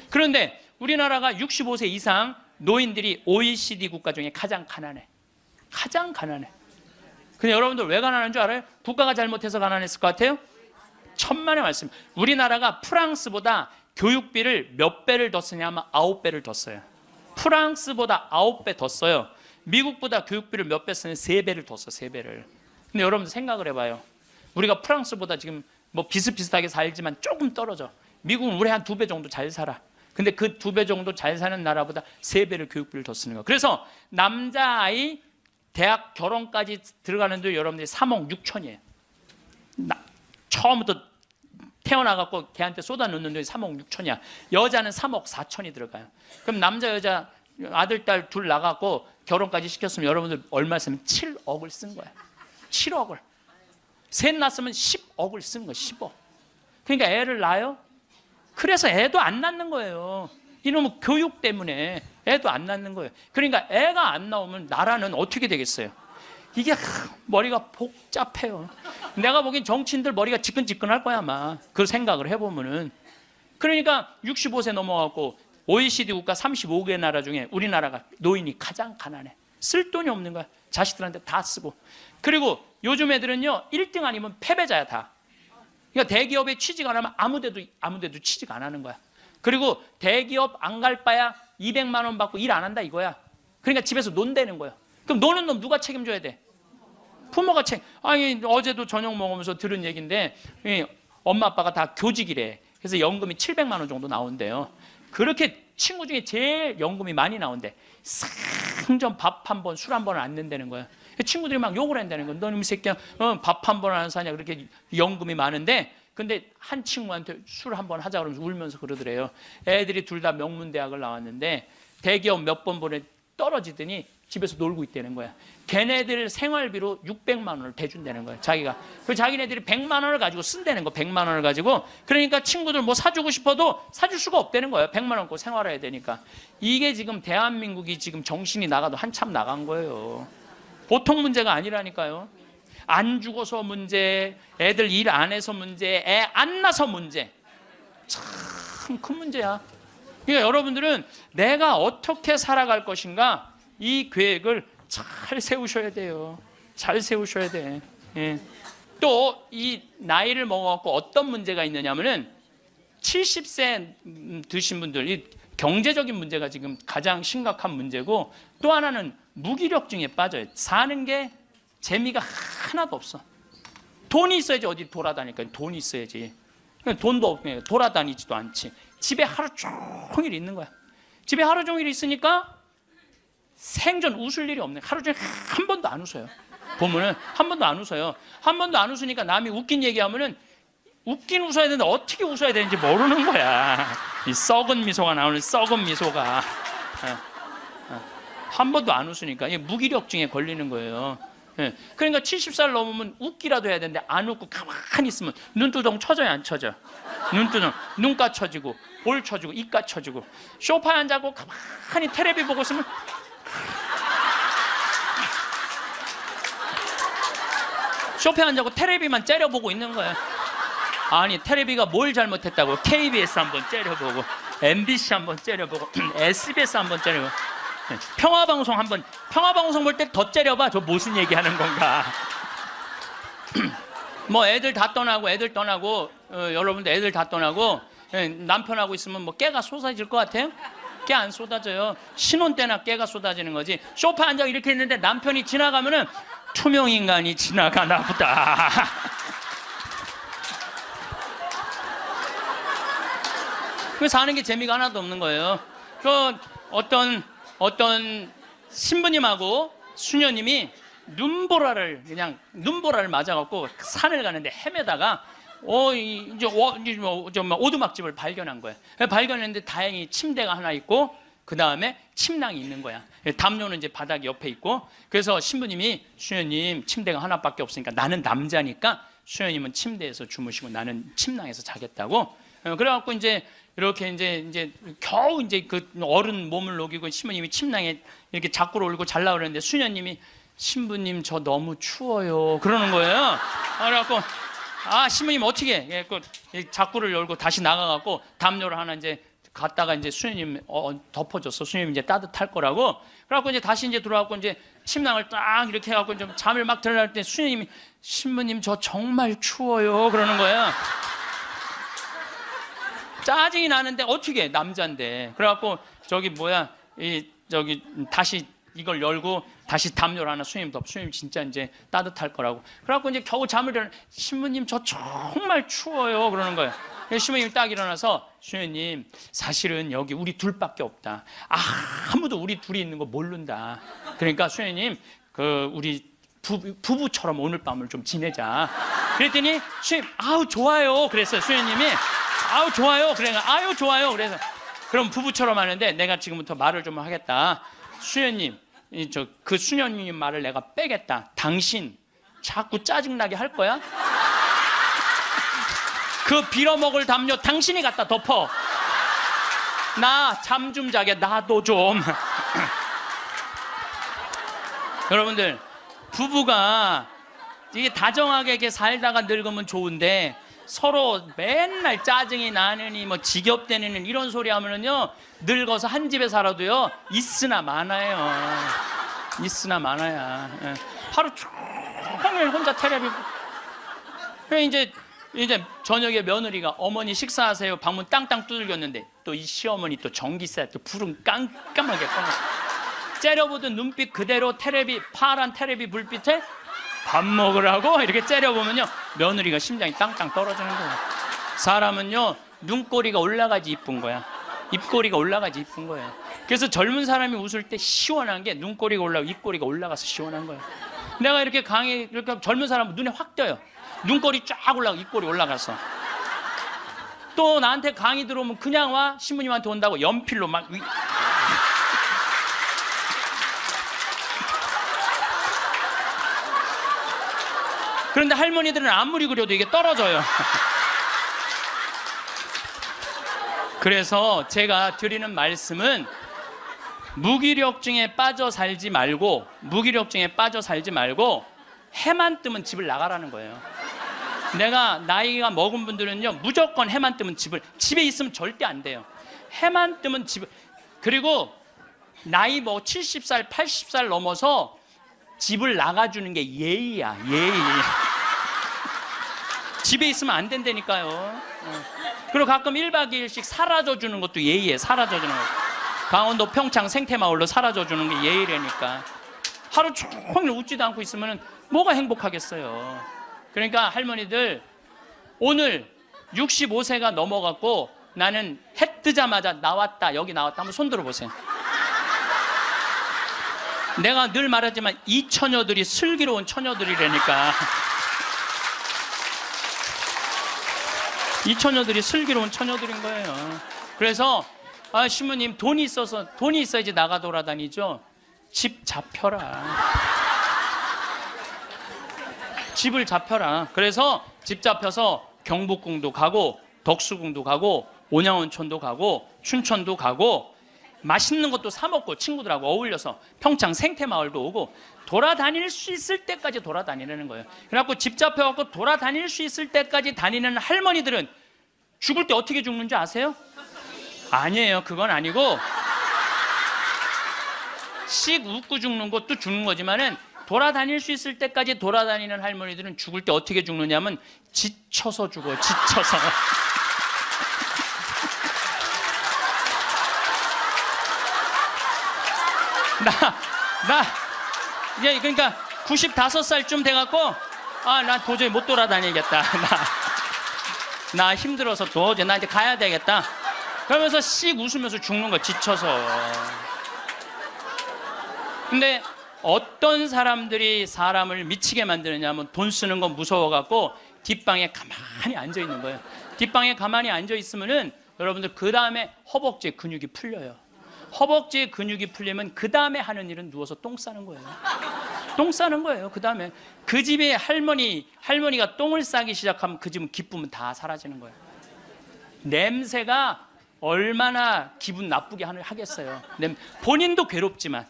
그런데 우리나라가 65세 이상 노인들이 OECD 국가 중에 가장 가난해. 가장 가난해. 근데 여러분들 왜 가난한 줄 알아요? 국가가 잘못해서 가난했을 것 같아요? 천만의 말씀. 우리나라가 프랑스보다 교육비를 몇 배를 더 쓰냐면 9배를 더 써요. 프랑스보다 9배 더 써요. 미국보다 교육비를 몇 배 쓰냐면 3배를 더 써. 3배를. 근데 여러분들 생각을 해봐요. 우리가 프랑스보다 지금 뭐 비슷비슷하게 살지만 조금 떨어져. 미국은 우리 한 2배 정도 잘 살아. 근데 그 2배 정도 잘 사는 나라보다 3배를 교육비를 더 쓰는 거야. 그래서 남자아이 대학 결혼까지 들어가는데 여러분들이 3억 6천이에요. 처음부터 태어나갖고 걔한테 쏟아 넣는 돈이 3억 6천이야. 여자는 3억 4천이 들어가요. 그럼 남자 여자 아들 딸 둘 나갖고 결혼까지 시켰으면 여러분들 얼마 쓰면 7억을 쓴 거야. 7억을. 셋 낳았으면 10억을 쓴 거야. 10억. 그러니까 애를 낳아요. 그래서 애도 안 낳는 거예요. 이놈의 교육 때문에 애도 안 낳는 거예요. 그러니까 애가 안 나오면 나라는 어떻게 되겠어요? 이게 머리가 복잡해요. 내가 보기엔 정치인들 머리가 지끈지끈할 거야 아마. 그 생각을 해보면은. 그러니까 65세 넘어가고 OECD 국가 35개 나라 중에 우리나라가 노인이 가장 가난해. 쓸 돈이 없는 거야. 자식들한테 다 쓰고. 그리고 요즘 애들은요 1등 아니면 패배자야 다. 그러니까 대기업에 취직 안 하면 아무데도 취직 안 하는 거야. 그리고 대기업 안 갈 바야 200만 원 받고 일 안 한다 이거야. 그러니까 집에서 논다는 거야. 그럼 노는 놈 누가 책임져야 돼? 부모가 아니 어제도 저녁 먹으면서 들은 얘기인데 엄마 아빠가 다 교직이래. 그래서 연금이 700만 원 정도 나온대요. 그렇게 친구 중에 제일 연금이 많이 나온대. 상전 밥 한 번, 술 한 번을 안 낸다는 거야. 친구들이 막 욕을 한다는 거야. 너는 이 새끼야 밥 한 번 안 사냐. 그렇게 연금이 많은데, 근데 한 친구한테 술 한 번 하자 그러면서 울면서 그러더래요. 애들이 둘 다 명문대학을 나왔는데 대기업 몇 번 보내 떨어지더니 집에서 놀고 있다는 거야. 걔네들 생활비로 600만 원을 대준다는 거야. 자기가. 그 자기네들이 100만 원을 가지고 쓴다는 거. 100만 원을 가지고. 그러니까 친구들 뭐 사주고 싶어도 사줄 수가 없다는 거예요. 100만 원 갖고 생활해야 되니까. 이게 지금 대한민국이 지금 정신이 나가도 한참 나간 거예요. 보통 문제가 아니라니까요. 안 죽어서 문제, 애들 일 안 해서 문제, 애 안 낳아서 문제. 참 큰 문제야. 그러니까 여러분들은 내가 어떻게 살아갈 것인가, 이 계획을 잘 세우셔야 돼요. 잘 세우셔야 돼. 예. 또 이 나이를 먹어갖고 어떤 문제가 있느냐면은 70세 드신 분들, 이 경제적인 문제가 지금 가장 심각한 문제고, 또 하나는 무기력증에 빠져요. 사는 게 재미가 하나도 없어. 돈이 있어야지 어디 돌아다니까. 돈이 있어야지. 돈도 없고 돌아다니지도 않지. 집에 하루 종일 있는 거야. 집에 하루 종일 있으니까 생전 웃을 일이 없네. 하루 종일 한 번도 안 웃어요. 보면은 한 번도 안 웃어요. 한 번도 안 웃으니까 남이 웃긴 얘기하면은 웃긴 웃어야 되는데 어떻게 웃어야 되는지 모르는 거야. 이 썩은 미소가 나오는 썩은 미소가. 한 번도 안 웃으니까 무기력증에 걸리는 거예요. 그러니까 70살 넘으면 웃기라도 해야 되는데 안 웃고 가만히 있으면 눈두덩 쳐져요, 안 쳐져? 눈두덩, 눈가 쳐지고 볼 쳐지고 입가 쳐지고. 소파에 앉아고 가만히 텔레비 보고 있으면 소파에 앉아고 텔레비만 째려보고 있는 거야. 아니 텔레비가 뭘 잘못했다고 KBS 한번 째려보고 MBC 한번 째려보고 SBS 한번 째려보고 평화방송 볼 때 더 째려봐. 저 무슨 얘기하는 건가. 뭐 애들 다 떠나고 여러분들 애들 다 떠나고 남편하고 있으면 뭐 깨가 쏟아질 것 같아요? 깨 안 쏟아져요. 신혼 때나 깨가 쏟아지는 거지. 소파 앉아 이렇게 있는데 남편이 지나가면은 투명인간이 지나가나 보다. 그 사는 게 재미가 하나도 없는 거예요. 그 어떤 신부님하고 수녀님이 눈보라를 맞아갖고 산을 가는데 헤매다가 이제 오두막집을 발견한 거예요. 발견했는데 다행히 침대가 하나 있고 그 다음에 침낭이 있는 거야. 담요는 이제 바닥 옆에 있고. 그래서 신부님이 수녀님 침대가 하나밖에 없으니까 나는 남자니까 수녀님은 침대에서 주무시고 나는 침낭에서 자겠다고. 그래갖고 이제 이렇게 이제 겨우 이제 그 어른 몸을 녹이고 신부님이 침낭에 이렇게 자꾸로 올고 잘라 그러는데 수녀님이 신부님 저 너무 추워요 그러는 거예요. 그래갖고 신부님 어떻게 해? 자꾸를 열고 다시 나가갖고 담요를 하나 이제 갔다가 이제 수녀님 덮어줬어. 수녀님 이제 따뜻할 거라고. 그래갖고 이제 다시 이제 들어와갖고 이제 침낭을 딱 이렇게 해갖고 좀 잠을 막 들어갈 때 수녀님이 신부님 저 정말 추워요 그러는 거예요. 짜증이 나는데 어떻게 해? 남자인데. 그래갖고 다시 이걸 열고 다시 담요를 하나 수녀님 덮어. 수녀님 진짜 이제 따뜻할 거라고. 그래갖고 이제 겨우 잠을 일어나. 신부님 저 정말 추워요 그러는 거예요. 신부님이 딱 일어나서 수녀님 사실은 여기 우리 둘밖에 없다. 아무도 우리 둘이 있는 거 모른다. 그러니까 수녀님 우리 부부처럼 오늘 밤을 좀 지내자. 그랬더니 수녀님 아우 좋아요 그랬어요. 수녀님이 아우 좋아요. 아유 좋아요. 그래서 그럼 부부처럼 하는데 내가 지금부터 말을 좀 하겠다. 수녀님 그 수녀님 말을 내가 빼겠다. 당신 자꾸 짜증나게 할 거야? 그 빌어먹을 담요 당신이 갖다 덮어. 나 잠 좀 자게 나도 좀. 여러분들 부부가 이게 다정하게 이렇게 살다가 늙으면 좋은데 서로 맨날 짜증이 나느니 뭐 지겹대느니 이런 소리 하면은요 늙어서 한 집에 살아도요 있으나 많아요. 있으나 많아야. 하루 종일 혼자 텔레비. 이제 저녁에 며느리가 어머니 식사하세요. 방문 땅땅 두들겼는데 또 이 시어머니 또 전기세 또 불은 깜깜하게 꺼. 째려보던 눈빛 그대로 파란 텔레비 불빛에 밥 먹으라고 이렇게 째려보면요 며느리가 심장이 땅땅 떨어지는 거예요. 사람은요 눈꼬리가 올라가지 이쁜 거야. 입꼬리가 올라가지 이쁜 거예요. 그래서 젊은 사람이 웃을 때 시원한 게 눈꼬리가 올라가고 입꼬리가 올라가서 시원한 거예요. 내가 이렇게 젊은 사람은 눈에 확 띄어요. 눈꼬리 쫙 올라가고 입꼬리 올라가서. 또 나한테 강의 들어오면 그냥 와. 신부님한테 온다고 연필로 막 그런데 할머니들은 아무리 그려도 이게 떨어져요. 그래서 제가 드리는 말씀은 무기력증에 빠져 살지 말고 해만 뜨면 집을 나가라는 거예요. 내가 나이가 먹은 분들은요 무조건 해만 뜨면 집에 있으면 절대 안 돼요. 해만 뜨면 그리고 나이 70살 80살 넘어서 집을 나가주는 게 예의야. 예의. 집에 있으면 안 된다니까요. 그리고 가끔 1박 2일씩 사라져주는 것도 예의에. 사라져주는 거. 강원도 평창 생태마을로 사라져주는 게 예의라니까. 하루 종일 웃지도 않고 있으면 뭐가 행복하겠어요. 그러니까 할머니들 오늘 65세가 넘어갔고 나는 해 뜨자마자 나왔다 여기 나왔다 한번 손 들어보세요. 내가 늘 말하지만 이 처녀들이 슬기로운 처녀들이라니까. 이 처녀들이 슬기로운 처녀들인 거예요. 그래서 신부님 돈이 있어야지 나가 돌아다니죠. 집 잡혀라. 집을 잡혀라. 그래서 집 잡혀서 경복궁도 가고 덕수궁도 가고 온양온천도 가고 춘천도 가고 맛있는 것도 사 먹고 친구들하고 어울려서 평창 생태마을도 오고 돌아다닐 수 있을 때까지 돌아다니는 거예요. 그래갖고 집 잡혀갖고 돌아다닐 수 있을 때까지 다니는 할머니들은 죽을 때 어떻게 죽는지 아세요? 아니에요. 그건 아니고 씩 웃고 죽는 것도 죽는 거지만은 돌아다닐 수 있을 때까지 돌아다니는 할머니들은 죽을 때 어떻게 죽느냐면 지쳐서 죽어요. 지쳐서. 이제 그러니까 95살쯤 돼갖고 나 도저히 못 돌아다니겠다. 나 힘들어서 도저히 나 이제 가야 되겠다. 그러면서 씩 웃으면서 죽는 거 지쳐서. 근데 어떤 사람들이 사람을 미치게 만드느냐 하면 돈 쓰는 거 무서워갖고 뒷방에 가만히 앉아있는 거예요. 뒷방에 가만히 앉아있으면은 여러분들 그 다음에 허벅지에 근육이 풀려요. 허벅지에 근육이 풀리면 그 다음에 하는 일은 누워서 똥 싸는 거예요. 똥 싸는 거예요. 그 다음에 그 집에 할머니가 똥을 싸기 시작하면 그 집은 기쁨은 다 사라지는 거예요. 냄새가 얼마나 기분 나쁘게 하겠어요. 본인도 괴롭지만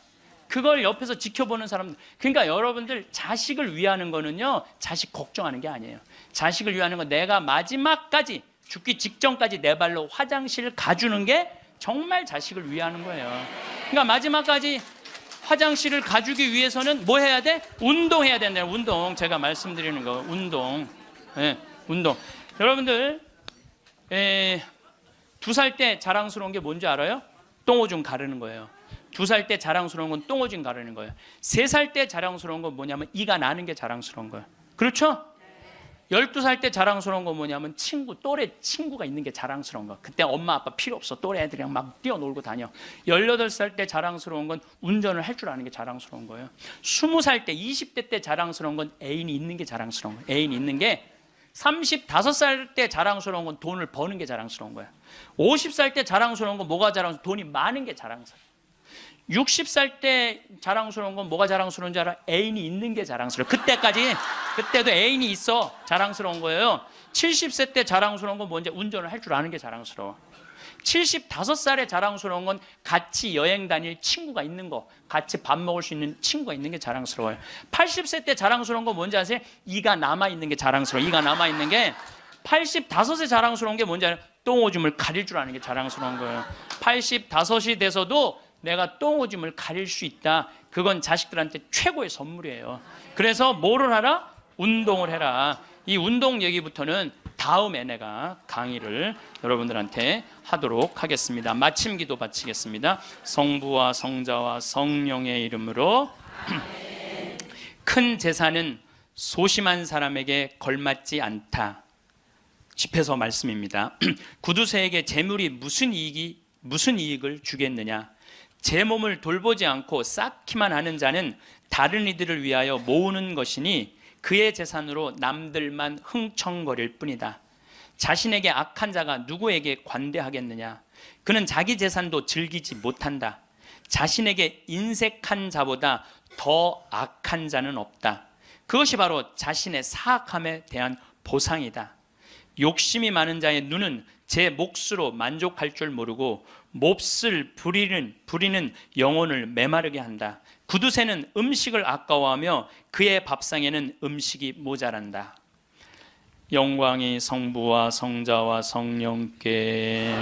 그걸 옆에서 지켜보는 사람들. 그러니까 여러분들 자식을 위하는 거는요, 자식 걱정하는 게 아니에요. 자식을 위하는 건 내가 마지막까지 죽기 직전까지 내 발로 화장실 가주는 게 정말 자식을 위하는 거예요. 그러니까 마지막까지 화장실을 가주기 위해서는 뭐 해야 돼? 운동해야 된다. 운동. 제가 말씀드리는 거 운동. 네, 운동. 여러분들 2살 때 자랑스러운 게 뭔지 알아요? 똥오줌 가르는 거예요. 2살 때 자랑스러운 건 똥오줌 가르는 거예요. 3살 때 자랑스러운 건 뭐냐면 이가 나는 게 자랑스러운 거예요. 그렇죠? 12살 때 자랑스러운 건 뭐냐면 또래 친구가 있는 게 자랑스러운 거예요. 그때 엄마 아빠 필요 없어. 또래 애들이랑 막 뛰어놀고 다녀. 18살 때 자랑스러운 건 운전을 할 줄 아는 게 자랑스러운 거예요. 20살 때 20대 때 자랑스러운 건 애인이 있는 게 자랑스러운 거예요. 애인이 있는 게 35살 때 자랑스러운 건 돈을 버는 게 자랑스러운 거예요. 50살 때 자랑스러운 건 뭐가 자랑스러운? 돈이 많은 게 자랑스러워요. 60살 때 자랑스러운 건 뭐가 자랑스러운지 알아? 애인이 있는 게 자랑스러워. 그때도 애인이 있어 자랑스러운 거예요. 70세 때 자랑스러운 건 뭔지? 운전을 할 줄 아는 게 자랑스러워. 75살에 자랑스러운 건 같이 여행 다닐 친구가 있는 거, 같이 밥 먹을 수 있는 친구가 있는 게 자랑스러워요. 80세 때 자랑스러운 건 뭔지 아세요? 이가 남아있는 게 자랑스러워. 이가 남아있는 게. 85세 자랑스러운 게 뭔지 알아요? 똥오줌을 가릴 줄 아는 게 자랑스러운 거예요. 85이 돼서도 내가 똥오줌을 가릴 수 있다. 그건 자식들한테 최고의 선물이에요. 그래서 뭐를 하라? 운동을 해라. 이 운동 얘기부터는 다음에 내가 강의를 여러분들한테 하도록 하겠습니다. 마침 기도 바치겠습니다. 성부와 성자와 성령의 이름으로. 큰 재산은 소심한 사람에게 걸맞지 않다. 집에서 말씀입니다. 구두쇠에게 재물이 무슨 이익을 주겠느냐? 제 몸을 돌보지 않고 쌓기만 하는 자는 다른 이들을 위하여 모으는 것이니 그의 재산으로 남들만 흥청거릴 뿐이다. 자신에게 악한 자가 누구에게 관대하겠느냐? 그는 자기 재산도 즐기지 못한다. 자신에게 인색한 자보다 더 악한 자는 없다. 그것이 바로 자신의 사악함에 대한 보상이다. 욕심이 많은 자의 눈은 제 몫으로 만족할 줄 모르고 몹쓸 부리는 영혼을 메마르게 한다. 구두쇠는 음식을 아까워하며 그의 밥상에는 음식이 모자란다. 영광이 성부와 성자와 성령께.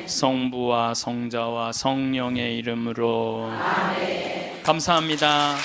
성부와 성자와 성령의 이름으로. 아멘. 감사합니다.